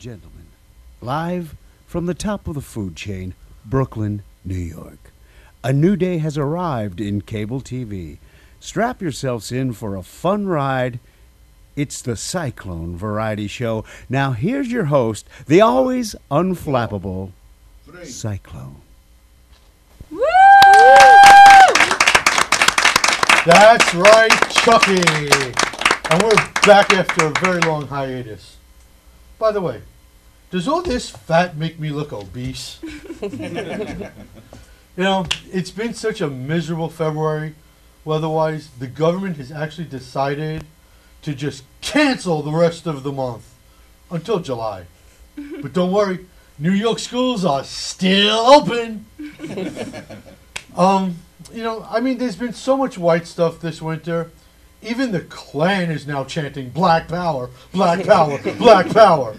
gentlemen, live from the top of the food chain, Brooklyn, New York. A new day has arrived in cable TV. Strap yourselves in for a fun ride. It's the Cyclone variety show. Now here's your host, the always unflappable Cyclone. Woo! That's right, Chucky. And we're back after a very long hiatus. By the way, does all this fat make me look obese? You know, it's been such a miserable February. Weather-wise, the government has actually decided to just cancel the rest of the month until July. But don't worry, New York schools are still open. You know, I mean, there's been so much white stuff this winter. Even the Klan is now chanting Black Power, Black Power, Black Power.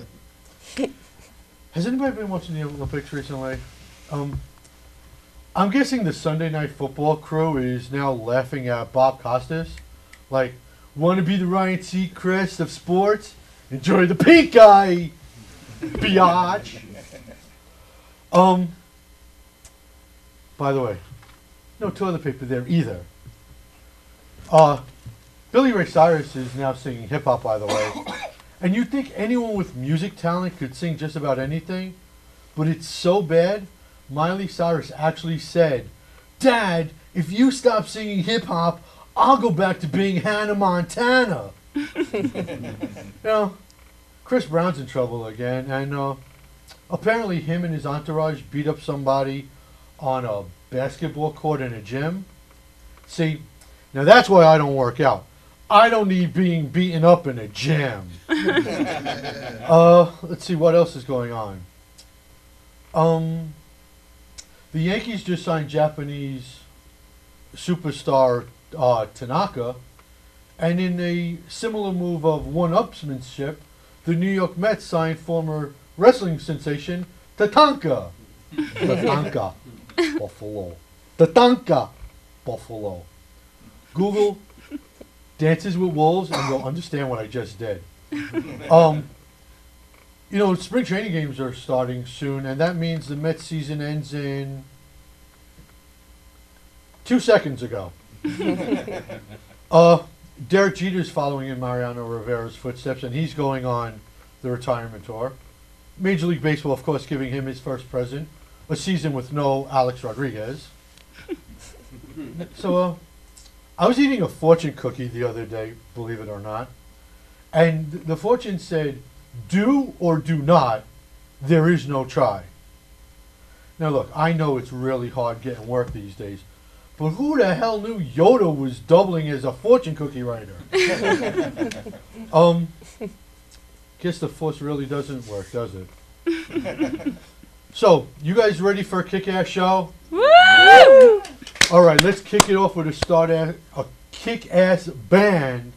Has anybody been watching the Olympics recently? I'm guessing the Sunday Night Football crew is now laughing at Bob Costas. Like, want to be the Ryan Seacrest of sports? Enjoy the pink eye, biatch. By the way, no toilet paper there either. Billy Ray Cyrus is now singing hip hop, by the way. And you'd think anyone with music talent could sing just about anything, but it's so bad. Miley Cyrus actually said, "Dad, if you stop singing hip hop, I'll go back to being Hannah Montana." You know, Chris Brown's in trouble again, and apparently him and his entourage beat up somebody on a basketball court in a gym. See, now that's why I don't work out. I don't need being beaten up in a gym. Let's see what else is going on. The Yankees just signed Japanese superstar Tanaka, and in a similar move of one-upsmanship, the New York Mets signed former wrestling sensation Tatanka. Tatanka, Buffalo. Tatanka, Buffalo. Google Dances with Wolves, and you'll understand what I just did. You know, spring training games are starting soon, and that means the Mets season ends in 2 seconds ago. Derek Jeter's following in Mariano Rivera's footsteps, and he's going on the retirement tour. Major League Baseball, of course, giving him his first present, a season with no Alex Rodriguez. So, I was eating a fortune cookie the other day, believe it or not, and the fortune said, "Do or do not, there is no try." Now look, I know it's really hard getting work these days, but who the hell knew Yoda was doubling as a fortune cookie writer? Guess the force really doesn't work, does it? So, you guys ready for a kick-ass show? Woo! All right, let's kick it off with a kick-ass band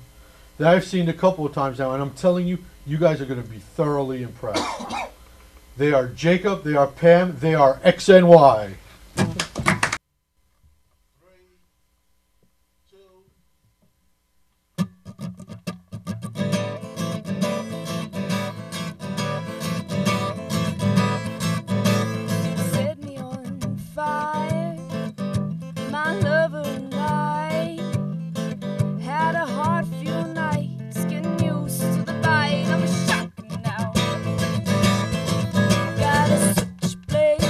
that I've seen a couple of times now, and I'm telling you, you guys are going to be thoroughly impressed. They are Jacob, they are Pam, they are XNY. Set me on fire, my lover and I had a hard few nights getting used to the bite of a shotgun now. Got a switchblade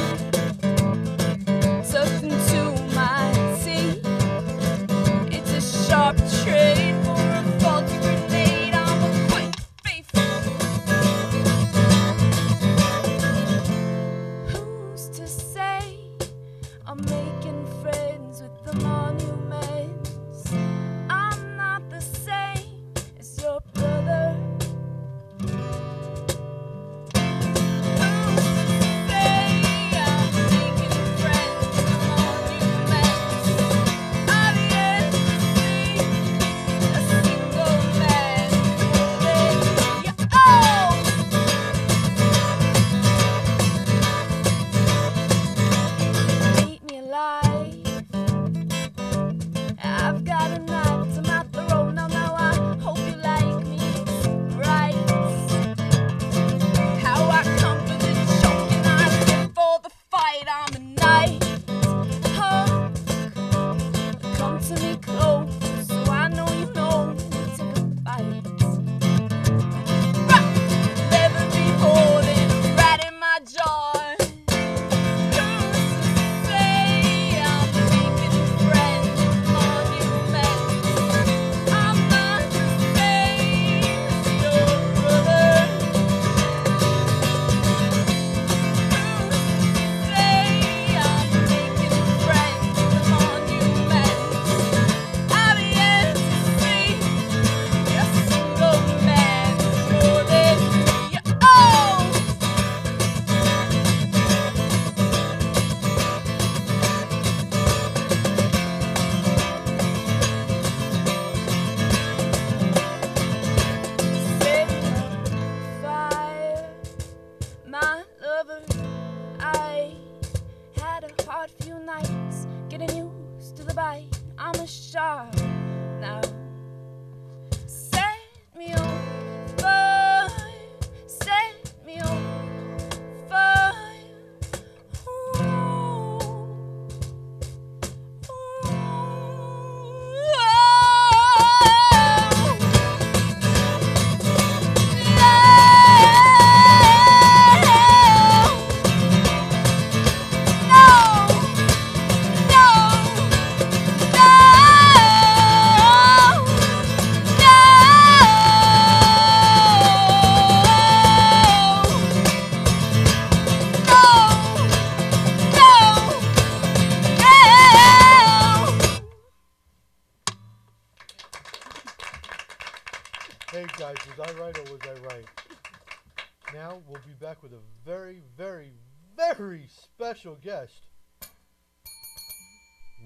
bite. I'm a shark now. Set me on fire. Set me on fire. Ooh. Hey guys, was I right or was I right? Now we'll be back with a very, very, very special guest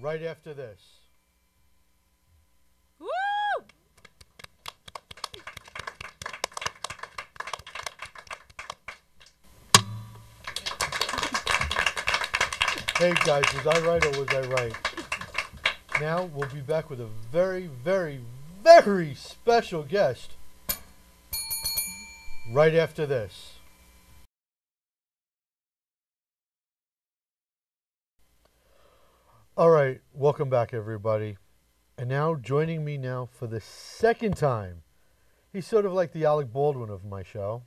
right after this. Woo! Hey guys, was I right or was I right? Now we'll be back with a very, very, very special guest right after this. All right, welcome back everybody. And now joining me now for the second time, he's sort of like the Alec Baldwin of my show.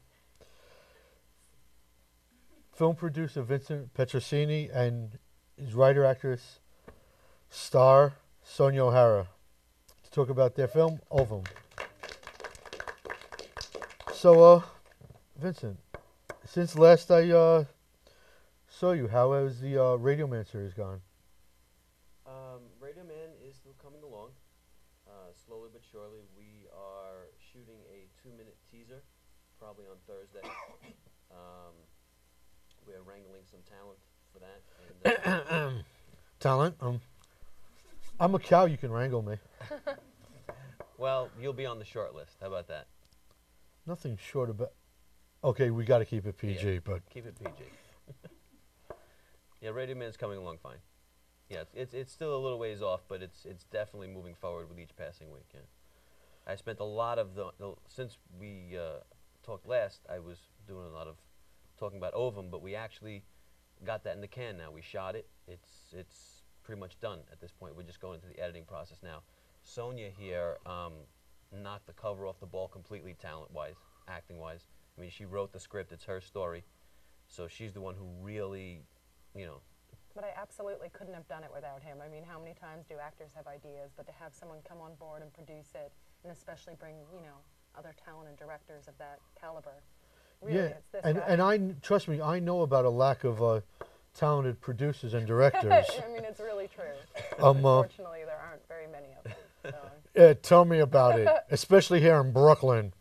Film producer Vincent Petrosini and his writer, actress, star Sonia O'Hara to talk about their film, Ovum. So, Vincent, since last I saw you, how has the Radio Man series gone? Radio Man is still coming along, slowly but surely. We are shooting a 2-minute teaser, probably on Thursday. We're wrangling some talent for that. And, Talent? I'm a cow, you can wrangle me. well, you'll be on the short list. How about that? Nothing short of... Okay, we got to keep it PG, Yeah, but... keep it PG. Yeah, Radio Man's coming along fine. Yeah, it's still a little ways off, but it's definitely moving forward with each passing week. Yeah, I spent a lot of since we talked last. I was doing a lot of talking about Ovum, but we actually got that in the can now. We shot it. It's pretty much done at this point. We're just going into the editing process now. Sonia here knocked the cover off the ball completely, talent-wise, acting-wise. I mean, she wrote the script. It's her story, so she's the one who really, you know. But I absolutely couldn't have done it without him. I mean, how many times do actors have ideas, but to have someone come on board and produce it, and especially bring, other talent and directors of that caliber. Really, Yeah, it's this and guy. trust me, I know about a lack of talented producers and directors. I mean, it's really true. Unfortunately, there aren't very many of them. So. Yeah, tell me about it, especially here in Brooklyn,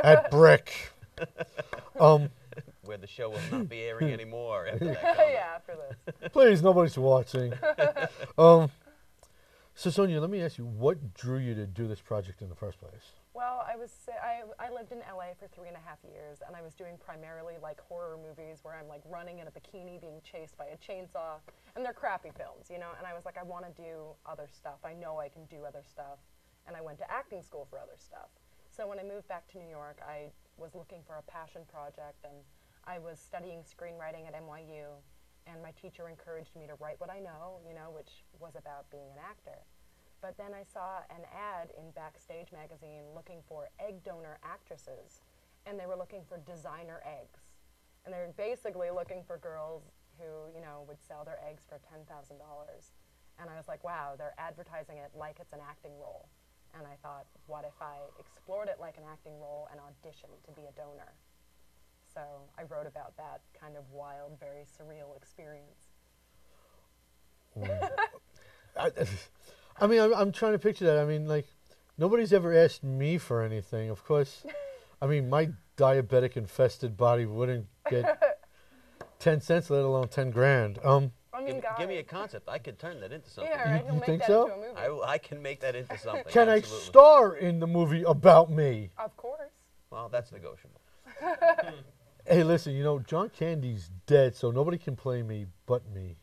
at Brick. Where the show will not be airing anymore after that. Yeah, after this. Please, nobody's watching. So Sonia, let me ask you, what drew you to do this project in the first place? Well, I lived in LA for 3.5 years, and I was doing primarily like horror movies where I'm like running in a bikini being chased by a chainsaw, and they're crappy films, And I was like, I want to do other stuff. I know I can do other stuff, and I went to acting school for other stuff. So when I moved back to New York, I was looking for a passion project, and I was studying screenwriting at NYU, and my teacher encouraged me to write what I know, which was about being an actor. But then I saw an ad in Backstage magazine looking for egg donor actresses, and they were looking for designer eggs. And they were basically looking for girls who, would sell their eggs for $10,000. And I was like, wow, they're advertising it like it's an acting role. And I thought, what if I explored it like an acting role and auditioned to be a donor? So I wrote about that kind of wild, very surreal experience. I mean, I'm trying to picture that. I mean, like, nobody's ever asked me for anything. Of course, I mean, my diabetic-infested body wouldn't get 10 cents, let alone 10 grand. I mean, Give me a concept. I could turn that into something. Yeah, right, You he'll make think that so? into a movie. I can make that into something. Can absolutely. I star in the movie about me? Of course. Well, that's negotiable. Hey, listen, John Candy's dead, so nobody can play me but me.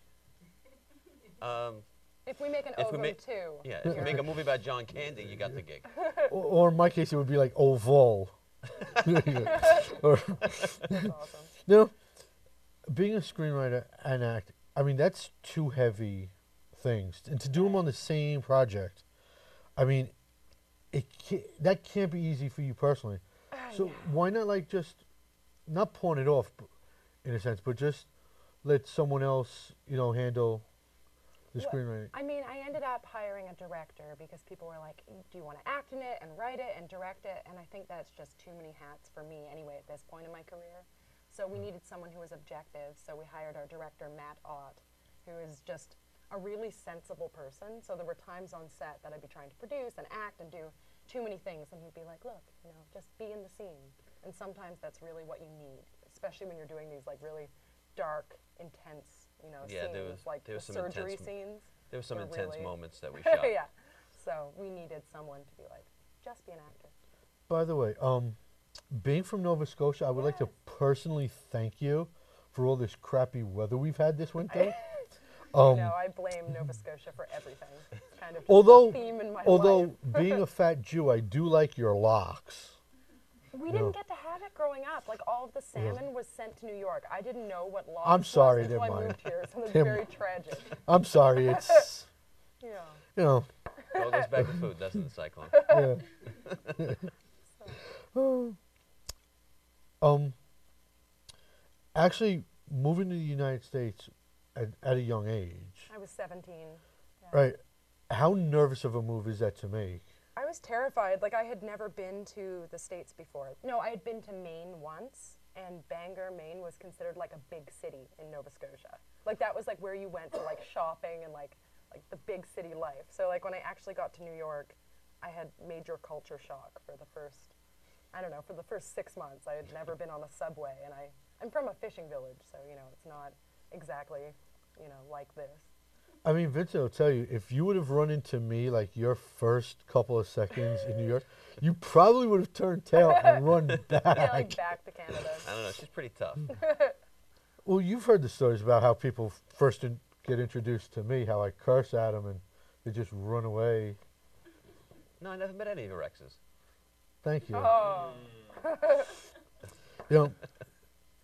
If we make an If we OVO make- too. Yeah, if you make a movie about John Candy, you got the gig. Or in my case, it would be like oval. Or, That's awesome. no, being a screenwriter and act, I mean, that's two heavy things. And to do them on the same project, I mean, that can't be easy for you personally. So why not, like, just, not pawn it off, in a sense, but just let someone else, handle the screenwriting? I mean, I ended up hiring a director because people were like, do you want to act in it and write it and direct it? And I think that's just too many hats for me anyway at this point in my career. So we needed someone who was objective. So we hired our director, Matt Ott, who is just a really sensible person. So there were times on set that I'd be trying to produce and act and do too many things. And he'd be like, look, just be in the scene. And sometimes that's really what you need, especially when you're doing these like really dark, intense, Yeah, scenes, like there the was some surgery intense scenes. There were some They're intense really- moments that we shot. Yeah. So we needed someone to be like, just be an actor. By the way, being from Nova Scotia, I would like to Yes. personally thank you for all this crappy weather we've had this winter. I blame Nova Scotia for everything. It's kind of just Although, a theme in my although life. being a fat Jew, I do like your locks. We didn't get to have it growing up. Like all of the salmon was sent to New York. I didn't know what loss I'm sorry, was until I never mind. moved here, so it's Never very mind. tragic. I'm sorry, it's, Yeah. you know, It all goes back to food, doesn't it, Cyclone? yeah. Actually, moving to the United States at a young age, I was 17. Yeah. right? How nervous of a move is that to make? I was terrified. Like I had never been to the States before. No, I had been to Maine once, and Bangor, Maine was considered like a big city in Nova Scotia. Like that was like where you went to like shopping and like the big city life. So like when I actually got to New York, I had major culture shock for the first, for the first 6 months. I had never been on a subway, and I'm from a fishing village, so it's not exactly, like this. I mean, Vincent will tell you, if you would have run into me like your first couple of seconds in New York, you probably would have turned tail and run back. Yeah, like back to Canada. I don't know. She's pretty tough. Well, you've heard the stories about how people first get introduced to me, how I curse at them and they just run away. No, I never met any of your exes. Thank you. Oh.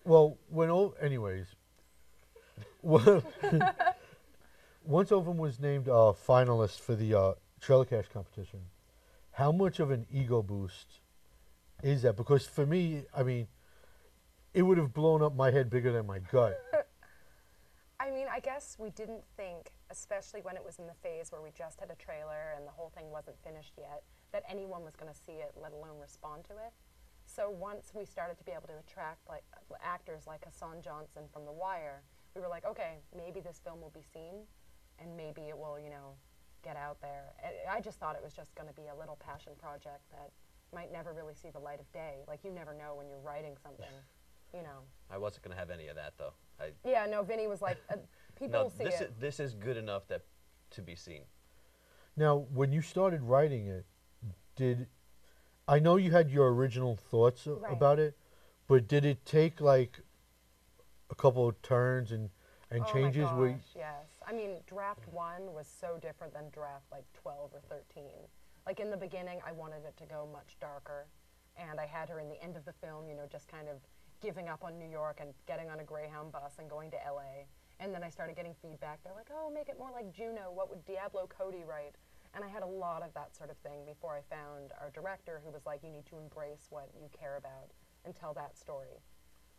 Well, anyways, well, once Ovum was named a finalist for the Trailer Cash competition, how much of an ego boost is that? Because for me, I mean, it would have blown up my head bigger than my gut. I mean, I guess we didn't think, especially when it was in the phase where we just had a trailer and the whole thing wasn't finished yet, that anyone was going to see it, let alone respond to it. So once we started to be able to attract like actors like Hassan Johnson from The Wire, we were like, okay, maybe this film will be seen, and maybe it will, get out there. I just thought it was just going to be a little passion project that might never really see the light of day. Like you never know when you're writing something, I wasn't going to have any of that, though. Yeah, no, Vinny was like, people will see it. This is good enough to be seen. Now, when you started writing it, I know you had your original thoughts about it, but did it take like a couple of turns and changes? Oh my gosh, yes. I mean, draft 1 was so different than draft like 12 or 13. Like in the beginning, I wanted it to go much darker, and I had her in the end of the film, just kind of giving up on New York and getting on a Greyhound bus and going to LA. And then I started getting feedback. They're like, oh, make it more like Juno. What would Diablo Cody write? And I had a lot of that sort of thing before I found our director, who was like, you need to embrace what you care about and tell that story.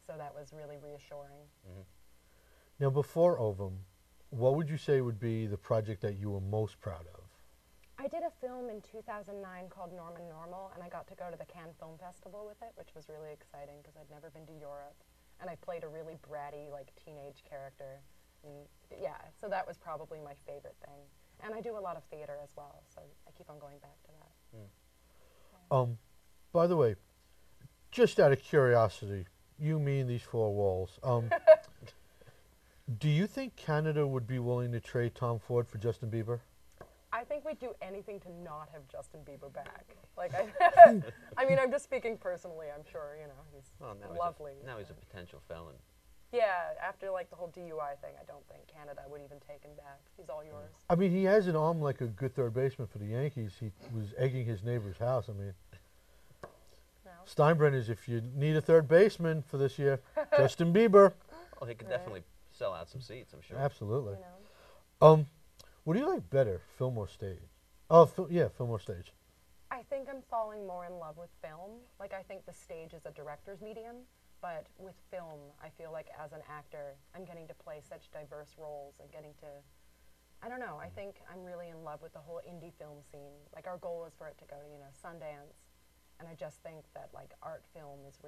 So that was really reassuring. Mm-hmm. Now, before Ovum, what would you say would be the project that you were most proud of? I did a film in 2009 called Norman Normal, and I got to go to the Cannes Film Festival with it, which was really exciting because I'd never been to Europe. And I played a really bratty, like, teenage character. And yeah, so that was probably my favorite thing. And I do a lot of theater as well, so I keep on going back to that. By the way, just out of curiosity, you, me, and these four walls, do you think Canada would be willing to trade Tom Ford for Justin Bieber? I think we'd do anything to not have Justin Bieber back. Like, I mean, I'm just speaking personally. I'm sure, he's Well, lovely. now he's a potential felon. Yeah, after like the whole DUI thing, I don't think Canada would even take him back. He's all yours. I mean, he has an arm like a good third baseman for the Yankees. He was egging his neighbor's house. I mean, No? Steinbrenner's, if you need a third baseman for this year, Justin Bieber. Well, he could Right. definitely sell out some seats, I'm sure. Absolutely. You know? What do you like better, film or stage? Oh, yeah, film or stage. I think I'm falling more in love with film. Like, I think the stage is a director's medium, but with film, I feel like as an actor, I'm getting to play such diverse roles and getting to, I don't know, I think I'm really in love with the whole indie film scene. Like, our goal is for it to go to, you know, Sundance, and I just think that, like, art film is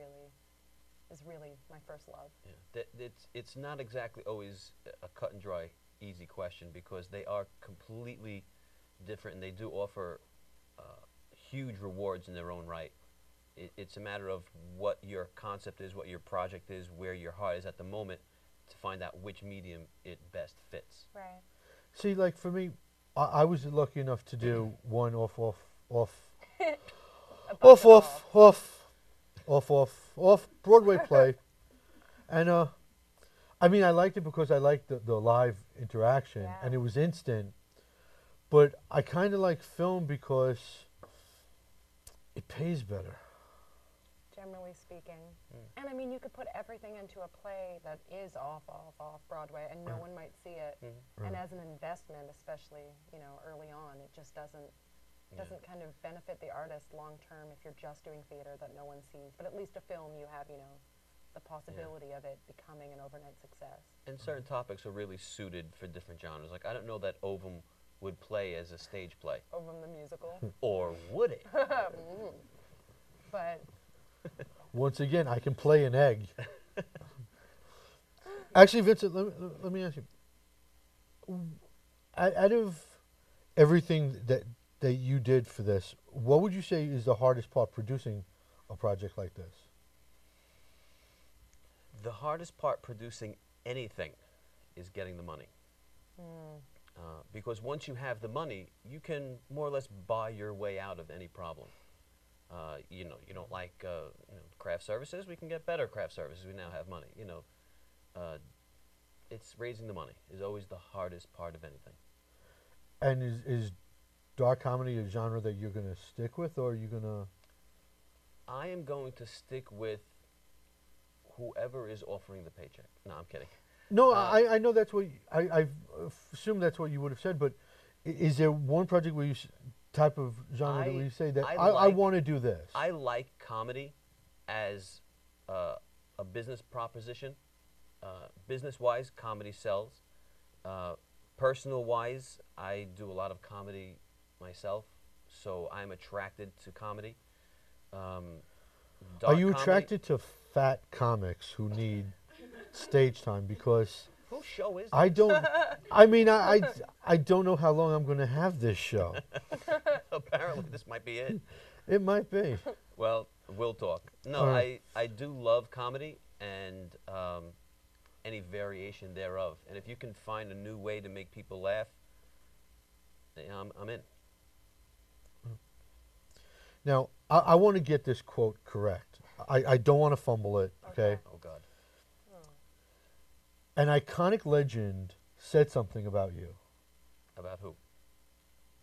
really my first love. Yeah. It's not exactly always a cut and dry, easy question because they are completely different and they do offer huge rewards in their own right. It's a matter of what your concept is, what your project is, where your heart is at the moment to find out which medium it best fits. Right. See, like for me, I was lucky enough to do one off Broadway play, and I mean I liked it because I liked the live interaction Yeah. and it was instant, but I kind of like film because it pays better. Generally speaking. And I mean, you could put everything into a play that is off Broadway, and no one might see it. And as an investment, especially, you know, early on, it just doesn't kind of benefit the artist long term if you're just doing theater that no one sees. But at least a film, you have, you know, the possibility of it becoming an overnight success. And certain topics are really suited for different genres. Like I don't know that Ovum would play as a stage play, Over the musical. or would it? But Once again, I can play an egg. Actually, Vincent, let me ask you. Out of everything that you did for this, what would you say is the hardest part producing a project like this? The hardest part producing anything is getting the money. Because once you have the money, you can more or less buy your way out of any problem. You know, you don't like craft services, we can get better craft services. We now have money. You know, it's raising the money is always the hardest part of anything. And is dark comedy a genre that you're going to stick with, or are you going to... I am going to stick with whoever is offering the paycheck. No, I'm kidding. No, I know that's what I assume that's what you would have said, but is there one project where you type of genre that where you say that I want to do this? I like comedy as a business proposition. Business-wise, comedy sells. Personal-wise, I do a lot of comedy myself, so I'm attracted to comedy. Are you attracted to fat comics who need stage time? Because whose show is this? I don't. I mean, I don't know how long I'm going to have this show. Apparently, this might be it. It might be. Well, we'll talk. No, I do love comedy and any variation thereof. And if you can find a new way to make people laugh, I'm in. Now, I want to get this quote correct. I don't want to fumble it, okay? Oh, God. An iconic legend said something about you. About who?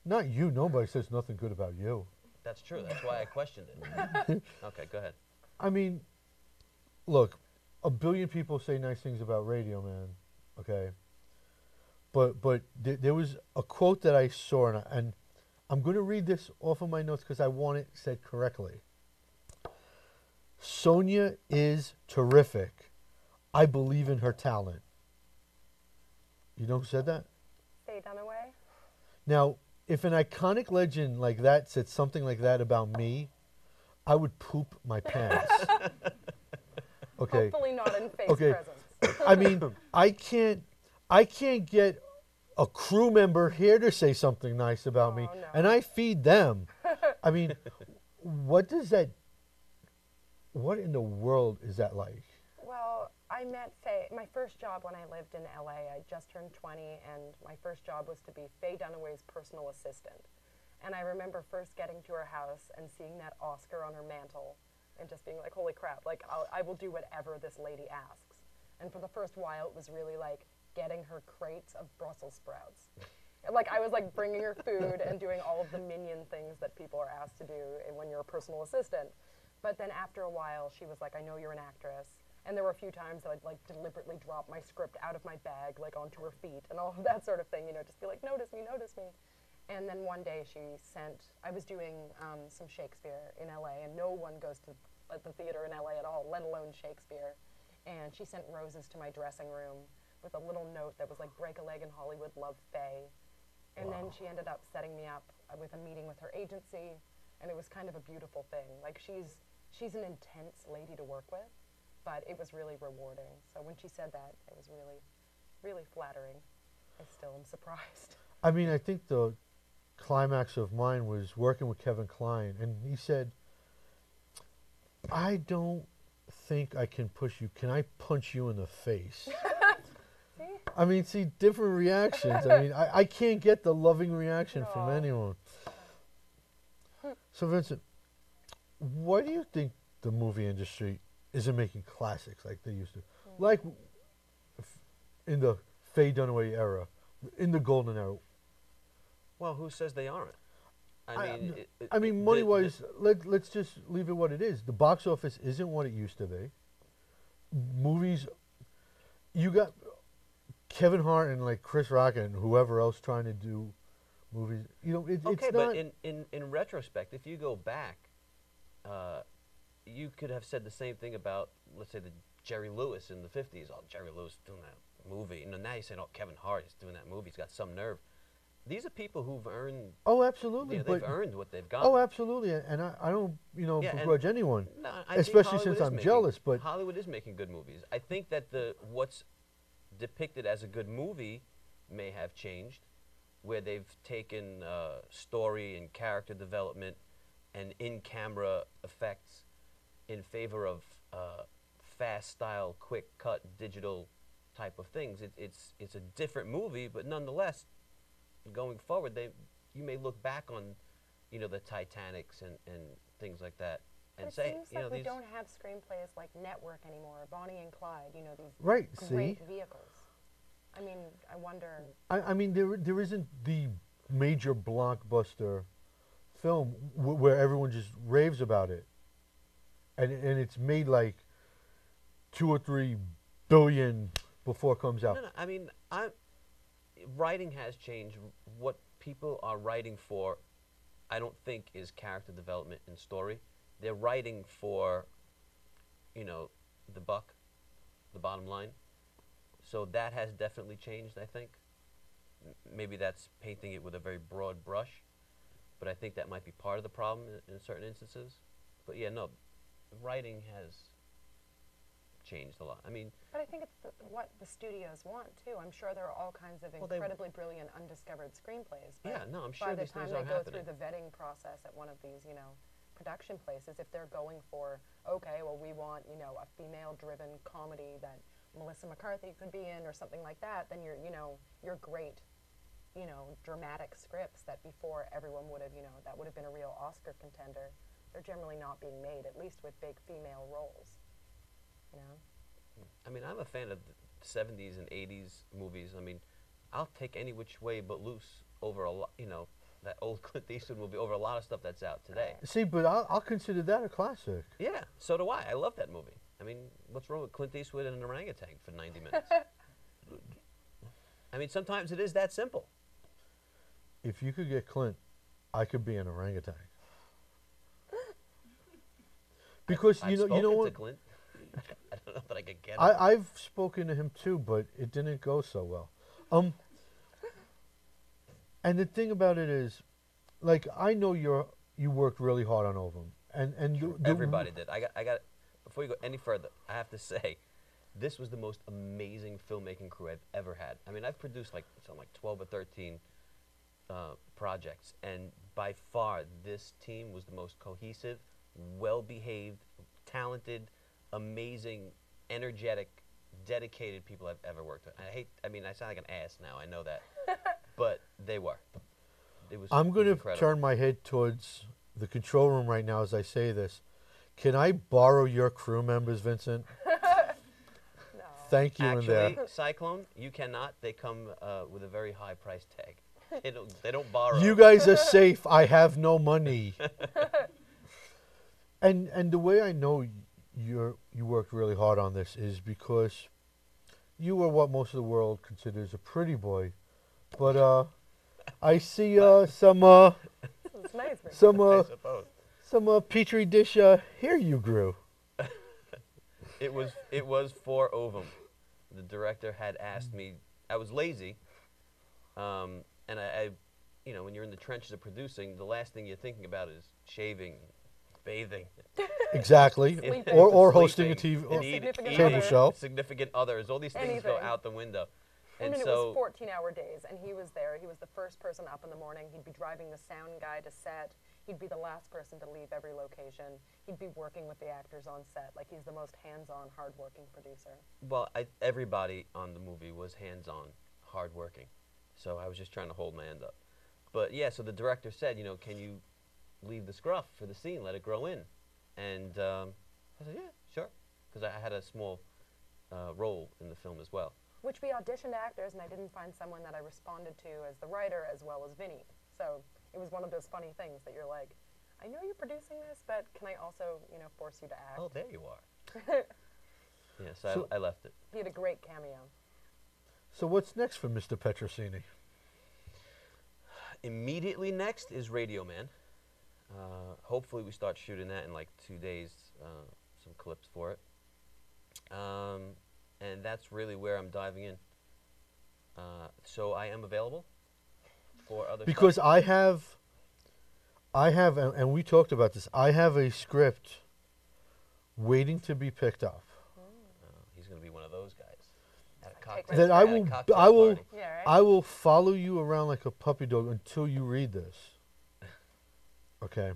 Not you. Nobody says nothing good about you. That's true. That's why I questioned it. Okay, go ahead. I mean, look, a billion people say nice things about radio, man, okay? But there was a quote that I saw, and I'm going to read this off of my notes because I want it said correctly. Sonia is terrific. I believe in her talent. You know who said that? Faye Dunaway. Now, if an iconic legend like that said something like that about me, I would poop my pants. Okay. Hopefully not in Faye's presence. I mean, I can't get a crew member here to say something nice about me, Oh, no. and I feed them. I mean, what in the world is that like? Well, I met Faye. My first job when I lived in LA, I just turned 20, and my first job was to be Faye Dunaway's personal assistant. And I remember first getting to her house and seeing that Oscar on her mantle and just being like, holy crap, like I will do whatever this lady asks. And for the first while, it was really like getting her crates of Brussels sprouts. Like I was like bringing her food and doing all of the minion things that people are asked to do when you're a personal assistant. But then after a while, she was like, I know you're an actress. And there were a few times that I'd like deliberately drop my script out of my bag, like onto her feet and all of that sort of thing, you know, just be like, notice me, notice me. And then one day she sent, I was doing some Shakespeare in LA, and no one goes to the theater in LA at all, let alone Shakespeare. And she sent roses to my dressing room with a little note that was like, break a leg in Hollywood, love Faye. And then she ended up setting me up with a meeting with her agency, and it was kind of a beautiful thing. Like she's an intense lady to work with, but it was really rewarding. So when she said that, it was really, really flattering. I still am surprised. I mean, I think the climax of mine was working with Kevin Kline, and he said, I don't think I can push you. Can I punch you in the face? See? I mean, see, different reactions. I mean, I can't get the loving reaction from Aw. anyone. So, Vincent, why do you think the movie industry isn't making classics like they used to? Like in the Faye Dunaway era, in the golden era. Well, who says they aren't? I mean, money-wise, let's just leave it what it is. The box office isn't what it used to be. Movies, you got Kevin Hart and like Chris Rock and whoever else trying to do movies. You know, okay, it's but not. in retrospect, if you go back, you could have said the same thing about, let's say, the Jerry Lewis in the 50s. Oh, Jerry Lewis doing that movie. And now you're saying, oh, Kevin Hart is doing that movie. He's got some nerve. These are people who've earned. Oh, absolutely. You know, they've earned what they've got. Oh, absolutely. And I don't, Yeah, begrudge anyone. No, I think especially Hollywood since is I'm making- jealous. But Hollywood is making good movies. I think that what's depicted as a good movie may have changed, where they've taken story and character development and in-camera effects in favor of fast style, quick cut, digital type of things. It's a different movie, but nonetheless, going forward, you may look back on, the Titanics and things like that, and But say, it seems like we these. don't have screenplays like Network anymore, or Bonnie and Clyde, these right, great see, vehicles. I mean, I wonder. I mean there isn't the major blockbuster film where everyone just raves about it, and it's made like 2 or 3 billion before it comes out. No, I mean, writing has changed. What people are writing for, I don't think, is character development and story. They're writing for, the buck, the bottom line. So that has definitely changed, I think. Maybe that's painting it with a very broad brush, but I think that might be part of the problem in certain instances. But yeah, no, writing has changed a lot. I mean, But I think it's what the studios want too. I'm sure there are all kinds of Well, they- incredibly brilliant undiscovered screenplays. But yeah, no, I'm sure by the these time things they are go happening. through the vetting process at one of these, production places, if they're going for, okay, well, we want, a female-driven comedy that Melissa McCarthy could be in or something like that, then your great, dramatic scripts that before everyone would have, that would have been a real Oscar contender, they're generally not being made, at least with big female roles, I mean, I'm a fan of the 70s and 80s movies. I mean, I'll take Any Which Way But Loose over a lot, that old Clint Eastwood movie over a lot of stuff that's out today. See, but I'll consider that a classic. Yeah, so do I. I love that movie. I mean, what's wrong with Clint Eastwood and an orangutan for 90 minutes? I mean, sometimes it is that simple. If you could get Clint, I could be an orangutan. Because I've you know spoken what? to Clint. I don't know that I could get him. I've spoken to him too, but it didn't go so well. And the thing about it is, like, I know you worked really hard on Ovum, and Everybody did. I got. Before you go any further, I have to say, this was the most amazing filmmaking crew I've ever had. I mean, I've produced like 12 or 13 projects, and by far, this team was the most cohesive, well-behaved, talented, amazing, energetic, dedicated people I've ever worked with. I mean, I sound like an ass now. I know that, but they were. It was. I'm going to incredible. turn my head towards the control room right now as I say this. Can I borrow your crew members, Vincent? No. thank you in there. Actually, Cyclone, you cannot. They come with a very high price tag. They don't borrow. You guys are safe. I have no money. And the way I know you worked really hard on this is because you were what most of the world considers a pretty boy, but I see some It's nice. I suppose. some petri dish hair you grew. It was for Ovum. The director had asked me. I was lazy, and I, when you're in the trenches of producing, the last thing you're thinking about is shaving, bathing. Exactly. Sleeping. Or hosting a Sleeping, TV and Significant cable other. show. Significant others. All these things go Anything. out the window. I And mean, it so was 14-hour days, and he was there. He was the first person up in the morning. He'd be driving the sound guy to set. He'd be the last person to leave every location. He'd be working with the actors on set. Like, he's the most hands-on, hard-working producer. Well, everybody on the movie was hands-on, hard-working. So I was just trying to hold my end up. But yeah, so the director said, can you leave the scruff for the scene, let it grow in? And I said, yeah, sure, because I had a small role in the film as well. Which we auditioned actors, and I didn't find someone that I responded to as the writer as well as Vinny. So it was one of those funny things that you're like, I know you're producing this, but can I also, force you to act? Oh, there you are. Yeah, so I left it. He had a great cameo. So what's next for Mr. Petrosini? Immediately next is Radio Man. Hopefully we start shooting that in like 2 days, some clips for it. And that's really where I'm diving in. So I am available for other Because stuff. I have, and we talked about this, I have a script waiting to be picked up. He's going to be one of those guys. At a Take cocktail, That risks. at a cocktail party. Yeah, right? I will follow you around like a puppy dog until you read this. Okay.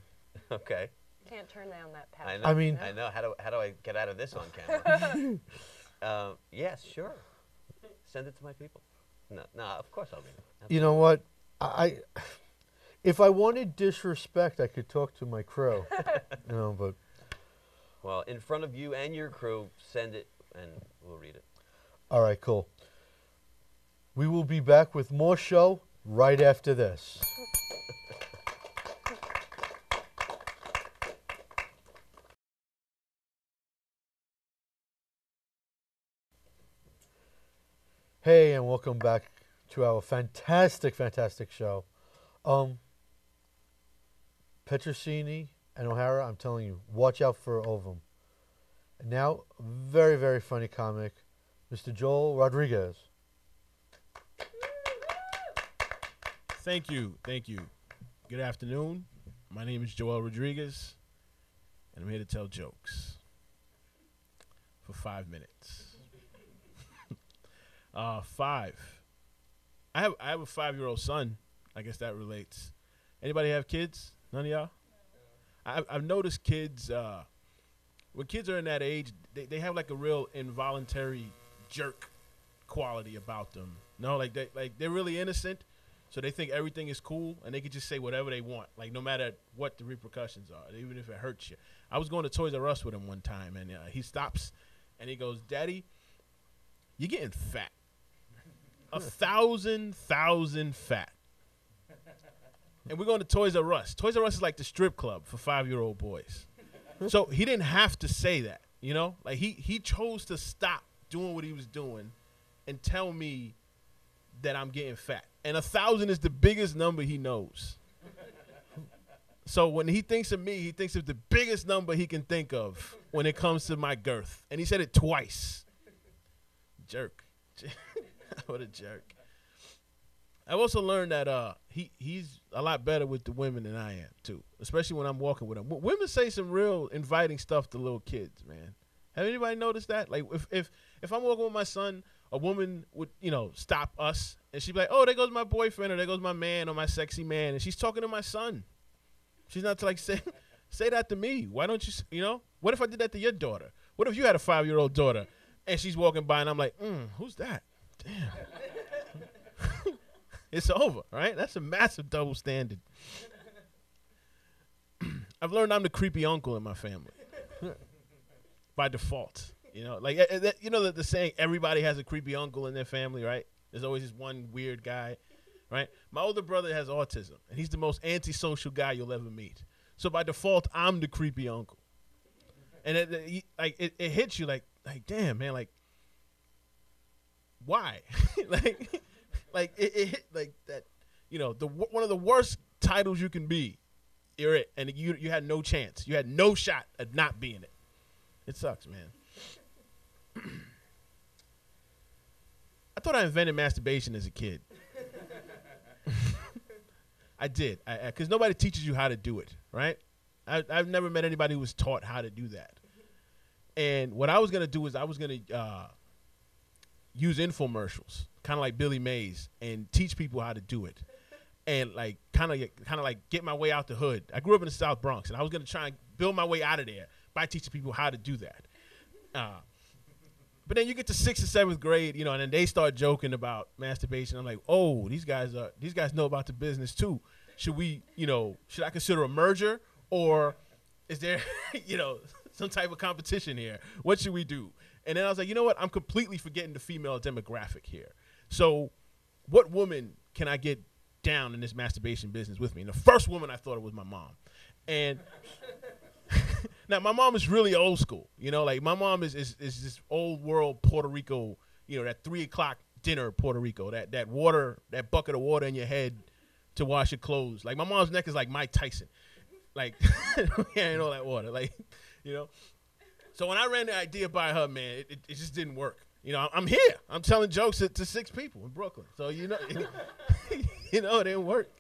Okay. Can't turn down that path. I know. I mean- I know. How do I get out of this on camera? Yes, sure. Send it to my people. No, of course I'll read it. You know what? If I wanted disrespect, I could talk to my crew. But Well, in front of you and your crew, send it and we'll read it. all right, cool. We will be back with more show right after this. Hey, and welcome back to our fantastic, fantastic show. Petrosini and O'Hara, I'm telling you, watch out for Ovum. And now, very, very funny comic, Mr. Joel Rodriguez. Thank you. Good afternoon. My name is Joel Rodriguez, and I'm here to tell jokes for 5 minutes. 5. I have a 5-year-old son. I guess that relates. Anybody have kids? None of y'all? I've noticed kids, when kids are in that age, they have like a real involuntary jerk quality about them. No, like they're really innocent, so they think everything is cool and they can just say whatever they want, like no matter what the repercussions are, even if it hurts you. I was going to Toys R Us with him one time, and he stops and he goes, "Daddy, you're getting fat. 1,000 fat." And we're going to Toys R Us. Toys R Us is like the strip club for 5-year-old boys. So he didn't have to say that, Like he chose to stop doing what he was doing and tell me that I'm getting fat. And 1,000 is the biggest number he knows. So when he thinks of me, he thinks of the biggest number he can think of when it comes to my girth. And he said it twice. Jerk. What a jerk. I've also learned that he's a lot better with the women than I am, too, especially when I'm walking with him. Women say some real inviting stuff to little kids, man. Have anybody noticed that? Like, if I'm walking with my son, a woman would, stop us, and she'd be like, "Oh, there goes my boyfriend, or there goes my man, or my sexy man," and she's talking to my son. She's not to, like, say that to me. Why don't you, What if I did that to your daughter? What if you had a 5-year-old daughter, and she's walking by, and I'm like, who's that? Damn. It's over, right? That's a massive double standard. I've learned I'm the creepy uncle in my family. By default. You know, like you know the saying, everybody has a creepy uncle in their family, right? There's always this one weird guy, right? My older brother has autism, and he's the most antisocial guy you'll ever meet. So by default, I'm the creepy uncle. And it hits you like damn, man, like why? like it hit like that. You know, one of the worst titles you can be, you're it, and you had no chance. You had no shot at not being it. It sucks, man. I thought I invented masturbation as a kid. I did, because nobody teaches you how to do it, right? I've never met anybody who was taught how to do that. And what I was gonna do is I was gonna use infomercials, kind of like Billy Mays, and teach people how to do it, and like kind of like get my way out the hood. I grew up in the South Bronx, and I was gonna try and build my way out of there by teaching people how to do that. But then you get to 6th or 7th grade, you know, and then they start joking about masturbation. I'm like, oh, these guys know about the business too. Should I consider a merger, or is there, you know, some type of competition here? What should we do? And then I was like, you know what? I'm completely forgetting the female demographic here. So what woman can I get down in this masturbation business with me? And the first woman I thought it was my mom. And now, my mom is really old school, you know, like my mom is this old world Puerto Rico, you know, that 3 o'clock dinner Puerto Rico, that bucket of water in your head to wash your clothes. Like my mom's neck is like Mike Tyson, like ain't all that water, like, you know. So when I ran the idea by her, man, it just didn't work. You know, I'm here, I'm telling jokes to 6 people in Brooklyn, so you know, you know, it didn't work.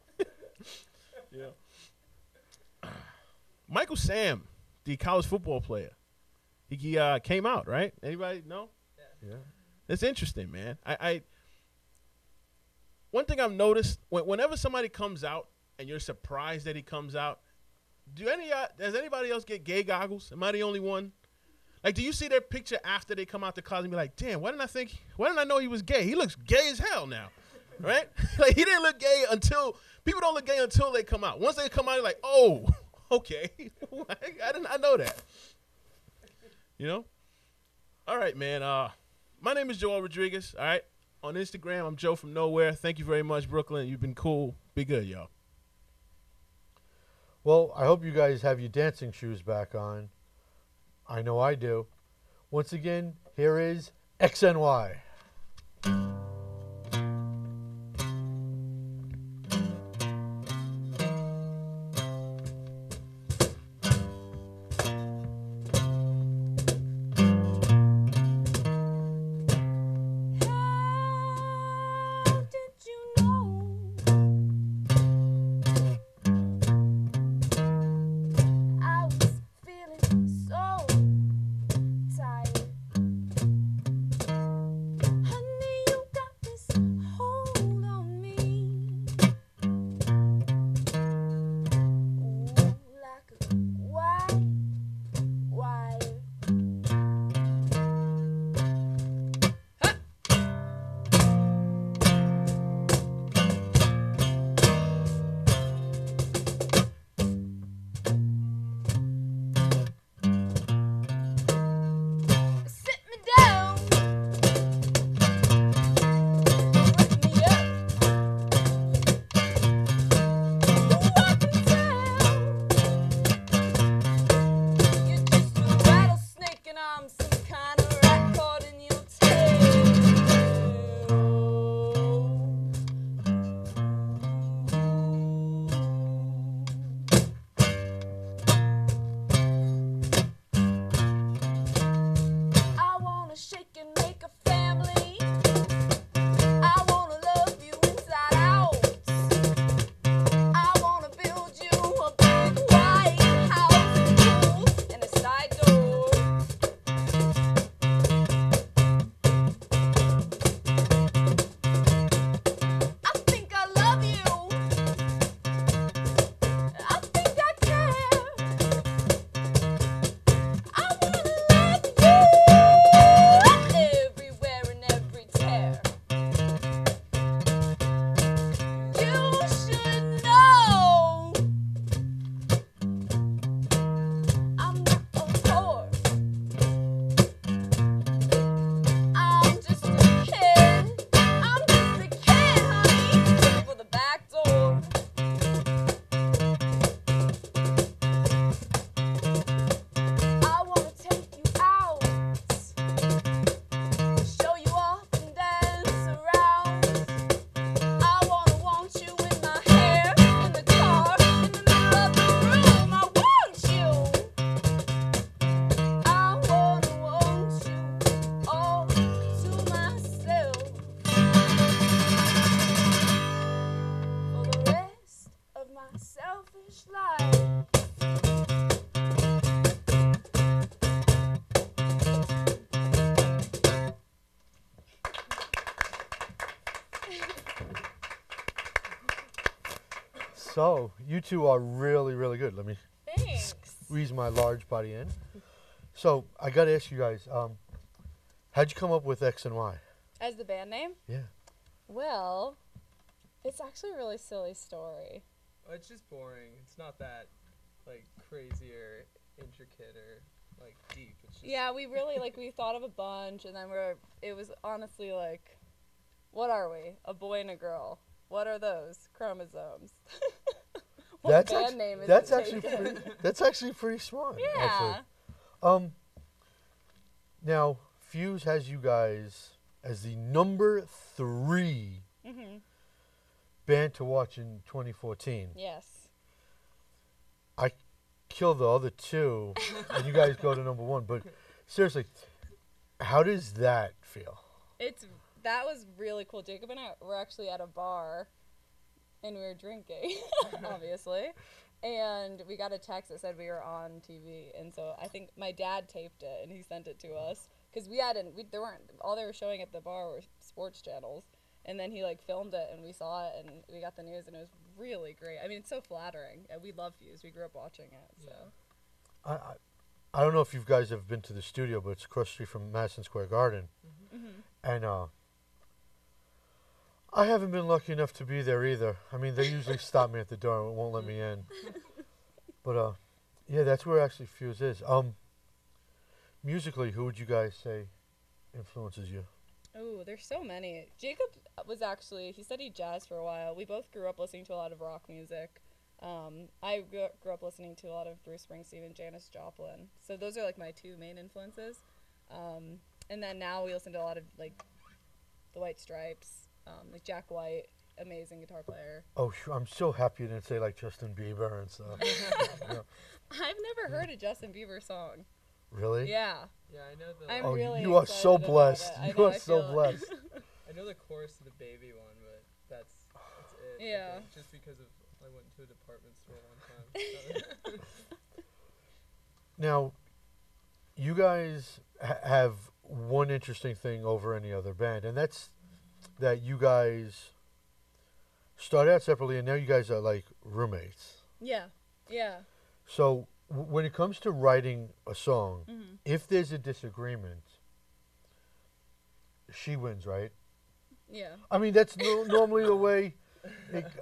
You know. Michael Sam, the college football player, he came out, right? Anybody know? Yeah. That's interesting, man. I one thing I've noticed, whenever somebody comes out and you're surprised that he comes out, does anybody else get gay goggles? Am I the only one? Like, do you see their picture after they come out the closet and be like, damn, why didn't I know he was gay? He looks gay as hell now, right? Like, he didn't look gay people don't look gay until they come out. Once they come out, they're like, oh, okay, I did not know that. You know? All right, man. My name is Joel Rodriguez, all right? On Instagram, I'm Joe from Nowhere. Thank you very much, Brooklyn. You've been cool. Be good, y'all. Well, I hope you guys have your dancing shoes back on. I know I do. Once again, here is XNY. Honey, you So, you two are really, really good. Let me Thanks. squeeze my large body in. So, I got to ask you guys, how'd you come up with X and Y? As the band name? Yeah. Well, it's actually a really silly story. Well, it's just boring. It's not that, like, crazy or intricate or, like, deep. It's just Yeah, we really, we thought of a bunch, and then it was honestly like, what are we? A boy and a girl. What are those? Chromosomes. What band name is that's it actually taken? that's actually pretty smart. Yeah. Actually. Now Fuse has you guys as the number 3 band to watch in 2014. Yes. I killed the other 2, and you guys go to number 1. But seriously, how does that feel? That was really cool. Jacob and I were actually at a bar, and we were drinking, obviously, and we got a text that said we were on TV, and so I think my dad taped it and he sent it to us because all they were showing at the bar were sports channels, and then he filmed it and we saw it and we got the news and it was really great. I mean, it's so flattering. We love Fuse. We grew up watching it. So. Yeah. I don't know if you guys have been to the studio, but it's across the street from Madison Square Garden, and I haven't been lucky enough to be there either. I mean, they usually stop me at the door and won't let me in. But, yeah, that's where actually Fuse is. Musically, who would you guys say influences you? Oh, there's so many. Jacob he studied jazz for a while. We both grew up listening to a lot of rock music. I grew up listening to a lot of Bruce Springsteen and Janis Joplin. So those are, my 2 main influences. And then now we listen to a lot of, the White Stripes. Jack White, amazing guitar player. Oh, I'm so happy you didn't say Justin Bieber and stuff. Yeah. I've never heard a Justin Bieber song. Really? Yeah. Yeah, I know the. I'm really you are so excited about blessed. it. You are so blessed. I know the chorus to the Baby one, but that's it. Yeah. I think, just because I went to a department store one time. Now, you guys have one interesting thing over any other band, and that's that you guys started out separately, and now you guys are roommates. Yeah. Yeah. So when it comes to writing a song, if there's a disagreement, she wins, right? Yeah. I mean, that's normally the way.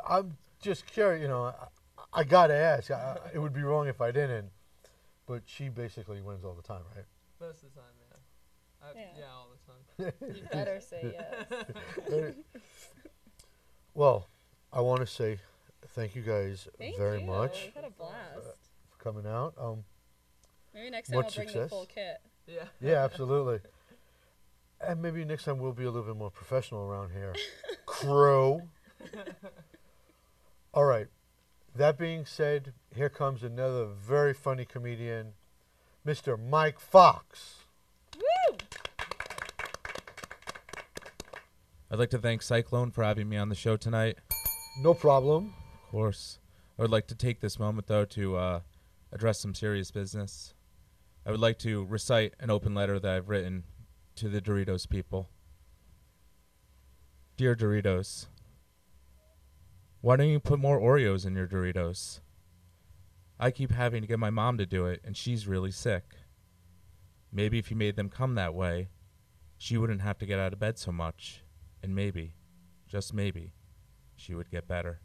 I'm just curious, I gotta ask. It would be wrong if I didn't, but she basically wins all the time, right? Most of the time, yeah. Yeah, all the time. You better say yes. Well, I want to say thank you guys Thank very you. much We've had a blast. for coming out. Maybe next time I'll much bring the success. full kit. Yeah. Yeah, absolutely. And maybe next time we'll be a little bit more professional around here. Crew. All right. That being said, here comes another very funny comedian, Mr. Mike Fox. Woo! I'd like to thank Cyclone for having me on the show tonight. No problem. Of course. I would like to take this moment, though, to address some serious business. I would like to recite an open letter that I've written to the Doritos people. Dear Doritos, why don't you put more Oreos in your Doritos? I keep having to get my mom to do it, and she's really sick. Maybe if you made them come that way, she wouldn't have to get out of bed so much, and maybe, just maybe, she would get better.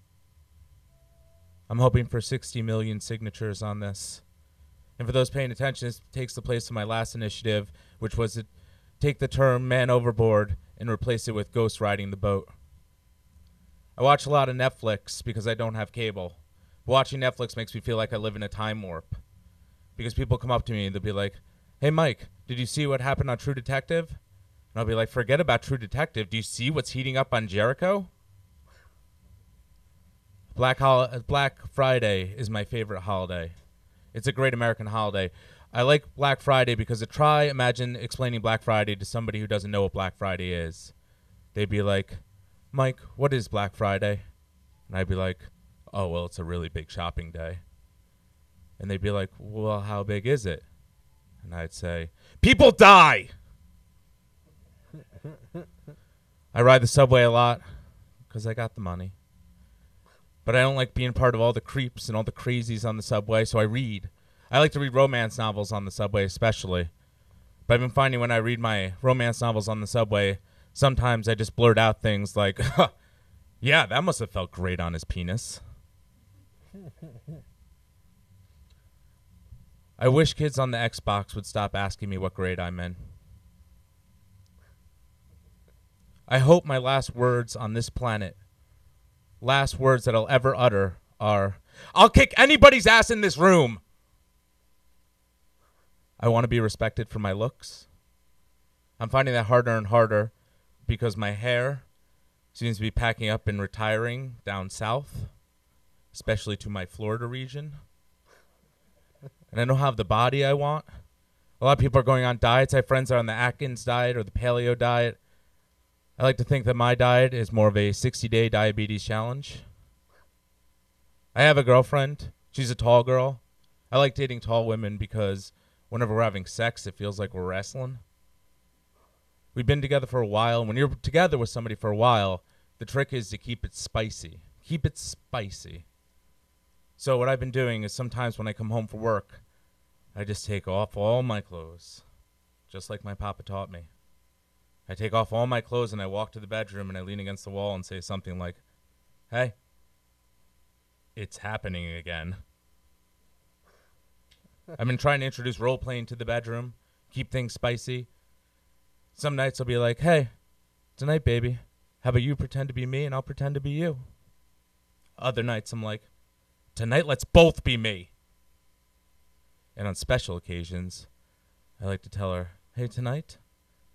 I'm hoping for 60 million signatures on this. And for those paying attention, this takes the place of my last initiative, which was to take the term man overboard and replace it with ghost riding the boat. I watch a lot of Netflix because I don't have cable. Watching Netflix makes me feel like I live in a time warp. Because people come up to me and they'll be like, hey, Mike, did you see what happened on True Detective? And I'll be like, forget about True Detective. Do you see what's heating up on Jericho? Black Friday is my favorite holiday. It's a great American holiday. I like Black Friday because imagine explaining Black Friday to somebody who doesn't know what Black Friday is. They'd be like, Mike, what is Black Friday? And I'd be like, oh, well, it's a really big shopping day. And they'd be like, well, how big is it? And I'd say, people die! I ride the subway a lot because I got the money. But I don't like being part of all the creeps and all the crazies on the subway, so I read. I like to read romance novels on the subway especially. But I've been finding when I read my romance novels on the subway, sometimes I just blurt out things like, yeah, that must have felt great on his penis. I wish kids on the Xbox would stop asking me what grade I'm in. I hope my last words on this planet, last words that I'll ever utter, are, I'll kick anybody's ass in this room. I want to be respected for my looks. I'm finding that harder and harder because my hair seems to be packing up and retiring down south, especially to my Florida region. And I don't have the body I want. A lot of people are going on diets. I have friends that are on the Atkins diet or the paleo diet. I like to think that my diet is more of a 60-day diabetes challenge. I have a girlfriend. She's a tall girl. I like dating tall women because whenever we're having sex, it feels like we're wrestling. We've been together for a while, and when you're together with somebody for a while, the trick is to keep it spicy. Keep it spicy. So what I've been doing is sometimes when I come home from work, I just take off all my clothes, just like my papa taught me. I take off all my clothes and I walk to the bedroom and I lean against the wall and say something like, hey, it's happening again. I've been trying to introduce role-playing to the bedroom, keep things spicy. Some nights I'll be like, hey, tonight, baby, how about you pretend to be me and I'll pretend to be you? Other nights I'm like, tonight let's both be me. And on special occasions, I like to tell her, hey, tonight,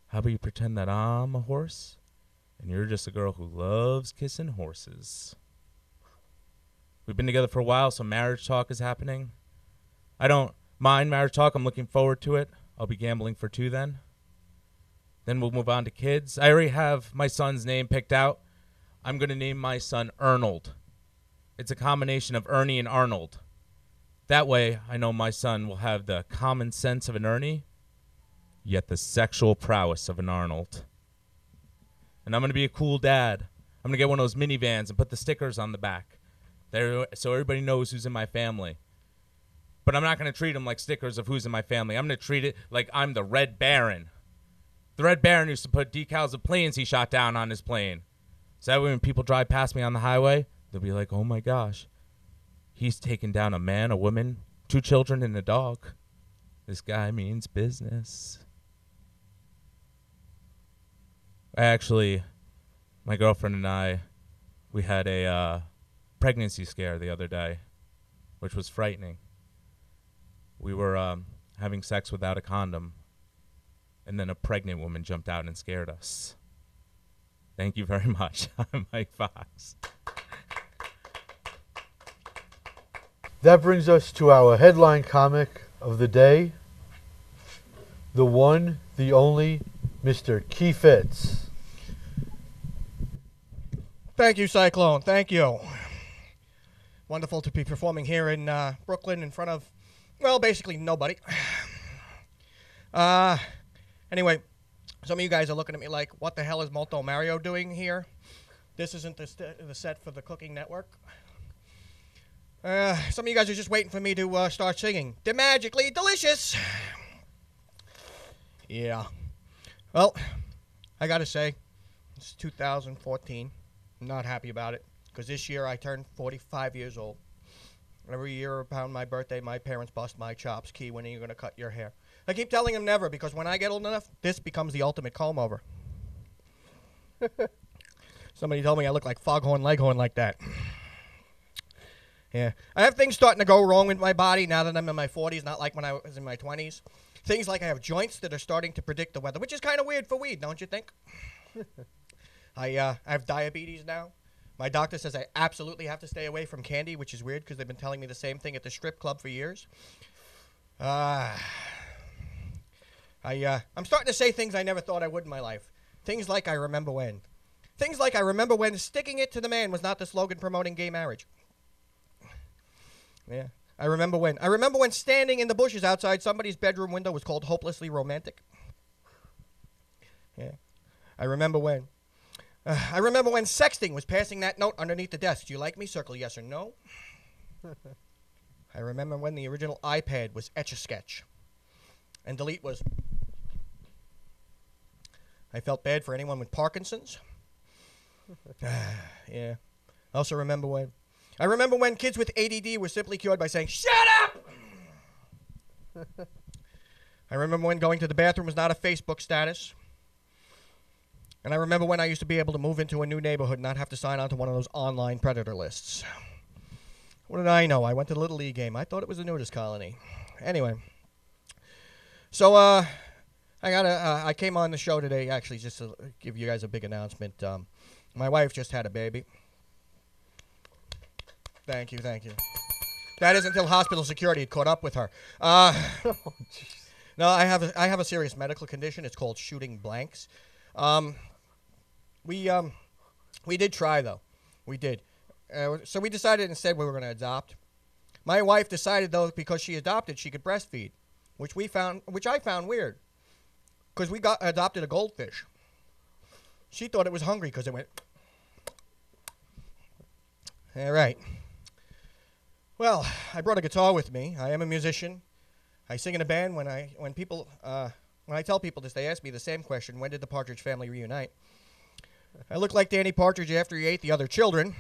how about you pretend that I'm a horse and you're just a girl who loves kissing horses? We've been together for a while, so marriage talk is happening. I don't mind marriage talk. I'm looking forward to it. I'll be gambling for 2 then. Then we'll move on to kids. I already have my son's name picked out. I'm going to name my son Arnold. It's a combination of Ernie and Arnold. That way, I know my son will have the common sense of an Ernie, yet the sexual prowess of an Arnold. And I'm going to be a cool dad. I'm going to get one of those minivans and put the stickers on the back so everybody knows who's in my family. But I'm not going to treat them like stickers of who's in my family. I'm going to treat it like I'm the Red Baron. The Red Baron used to put decals of planes he shot down on his plane. So that way when people drive past me on the highway, they'll be like, oh my gosh, he's taken down a man, a woman, 2 children, and a dog. This guy means business. My girlfriend and I, we had a pregnancy scare the other day, which was frightening. We were having sex without a condom, and then a pregnant woman jumped out and scared us. Thank you very much. I'm Mike Fox. That brings us to our headline comic of the day. The one, the only, Mr. Key Fitz. Thank you, Cyclone. Thank you. Wonderful to be performing here in Brooklyn in front of, well, basically nobody. Anyway, some of you guys are looking at me like, what the hell is Molto Mario doing here? This isn't the set for the Cooking Network. Some of you guys are just waiting for me to start singing. They're magically delicious. Yeah. Well, I gotta say, it's 2014. I'm not happy about it, because this year I turned 45 years old. Every year around my birthday, my parents bust my chops. Key, when are you going to cut your hair? I keep telling them never, because when I get old enough, this becomes the ultimate comb-over. Somebody told me I look like Foghorn Leghorn like that. Yeah. I have things starting to go wrong with my body now that I'm in my 40s, not like when I was in my 20s. Things like I have joints that are starting to predict the weather, which is kind of weird for weed, don't you think? I have diabetes now. My doctor says I absolutely have to stay away from candy, which is weird because they've been telling me the same thing at the strip club for years. I'm starting to say things I never thought I would in my life. Things like I remember when. Things like I remember when sticking it to the man was not the slogan promoting gay marriage. Yeah. I remember when standing in the bushes outside somebody's bedroom window was called hopelessly romantic. Yeah. I remember when I remember when sexting was passing that note underneath the desk. Do you like me? Circle yes or no. I remember when the original iPad was Etch-a-Sketch. And delete was... I felt bad for anyone with Parkinson's. Yeah. I also remember when... I remember when kids with ADD were simply cured by saying, "Shut up!" I remember when going to the bathroom was not a Facebook status. And I remember when I used to be able to move into a new neighborhood and not have to sign on to one of those online predator lists. What did I know? I went to the Little League game. I thought it was a nudist colony. Anyway. So, I came on the show today, actually, just to give you guys a big announcement. My wife just had a baby. Thank you. That is until hospital security had caught up with her. No, I have a serious medical condition. It's called shooting blanks. We did try, though. We did. So we decided instead we were going to adopt. My wife decided, though, because she adopted, she could breastfeed, which I found weird, because we adopted a goldfish. She thought it was hungry because it went. All right. Well, I brought a guitar with me. I am a musician. I sing in a band. When I tell people this, they ask me the same question: when did the Partridge Family reunite? I look like Danny Partridge after he ate the other children.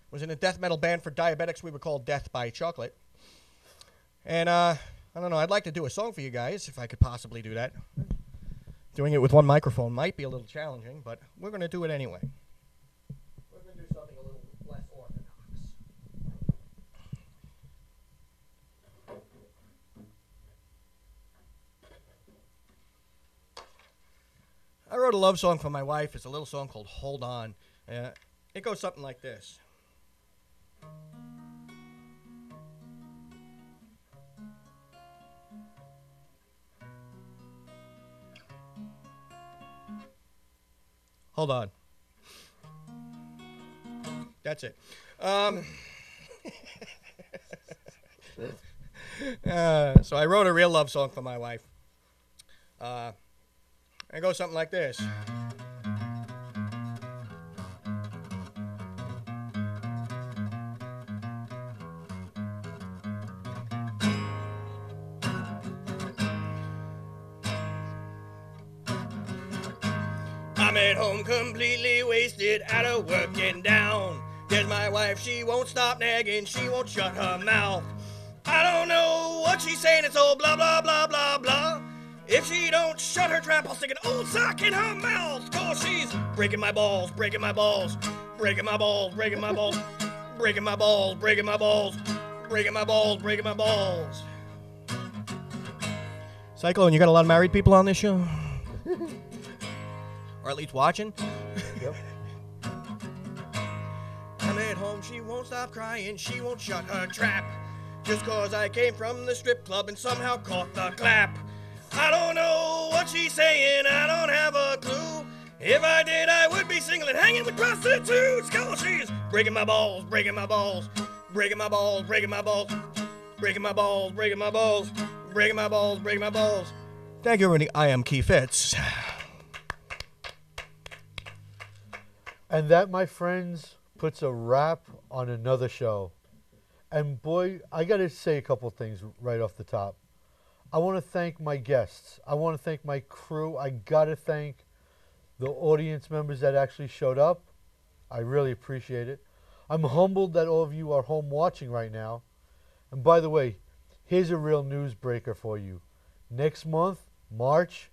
Was in a death metal band for diabetics we would call Death by Chocolate. And I don't know, I'd like to do a song for you guys, if I could possibly do that. Doing it with one microphone might be a little challenging, but we're going to do it anyway. We're going to do something a little less orthodox. I wrote a love song for my wife. It's a little song called Hold On. It goes something like this. Hold on. That's it. So I wrote a real love song for my wife. It goes something like this. I'm at home completely wasted, out of work and down. There's my wife, she won't stop nagging, she won't shut her mouth. I don't know what she's saying, it's all blah, blah, blah, blah, blah. If she don't shut her trap, I'll stick an old sock in her mouth. Cause she's breaking my balls, breaking my balls, breaking my balls, breaking my balls, breaking my balls, breaking my balls, breaking my balls, breaking my balls. Cyclone, you got a lot of married people on this show? Or at least watching? Yep. I'm at home, she won't stop crying, she won't shut her trap. Just cause I came from the strip club and somehow caught the clap. I don't know what she's saying, I don't have a clue. If I did, I would be single and hanging with prostitutes. Cause she's breaking my balls, breaking my balls, breaking my balls, breaking my balls, breaking my balls, breaking my balls, breaking my balls, breaking my balls. Thank you, everybody. I am Keith Fitz. And that, my friends, puts a wrap on another show. And boy, I got to say a couple things right off the top. I want to thank my guests. I want to thank my crew. I got to thank the audience members that actually showed up. I really appreciate it. I'm humbled that all of you are home watching right now. And by the way, here's a real news breaker for you. Next month, March,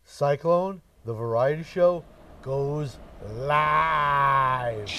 Cyclone, the variety show, goes live.